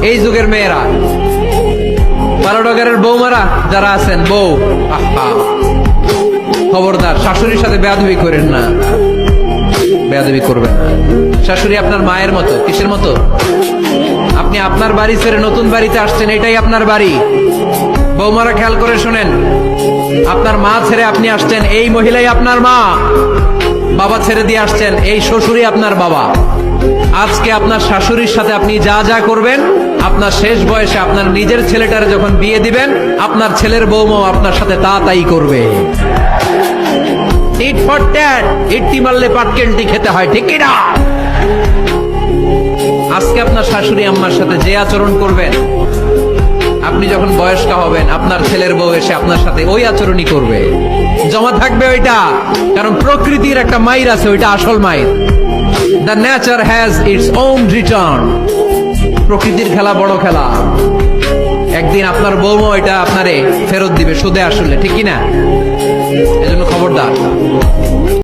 এই যুগের মেয়েরা, 12 ডগারের বৌমারা যারা আছেন, বউ, আহা, খবরদার শাশুড়ির সাথে বেয়াদবি করেন না, বেয়াদবি করবেন না। শাশুড়ি আপনার মায়ের মতো। কিসের মতো? আপনি আপনার বাড়ি ছেড়ে নতুন বাড়িতে আসছেন, এটাই আপনার বাড়ি। বৌমারা খেয়াল করে শুনেন, আপনার মা ছেড়ে আপনি আসছেন, এই মহিলাই আপনার মা। বাবা ছেড়ে দিয়ে আসছেন, এই শ্বশুরই আপনার বাবা। আজকে আপনার শাশুড়ির সাথে আপনি যা যা করবেন, আপনার শেষ বয়সে আপনার নিজের ছেলেটারে যখন বিয়ে দিবেন, আপনার ছেলের বৌমাও আপনার সাথে তা তাই করবে। টিট ফর ট্যাট, ইট্টি মারলে পাটকেলটি খেতে হয়, ঠিক কি না? আজকে আপনার শাশুড়ি আম্মার সাথে যে আচরণ করবেন, আপনি যখন বয়স্ক হবেন, আপনার ছেলের বউ এসে আপনার সাথে ওই আচরণই করবে। জমা থাকবে ওইটা, কারণ প্রকৃতির একটা মাইর আছে, ওইটা আসল মাইর। The nature has its own return. প্রকৃতির খেলা বড় খেলা। একদিন আপনার বউমা ওইটা আপনারে ফেরত দিবে সুদে আসলে, ঠিক কিনা? এজন্য খবরদার।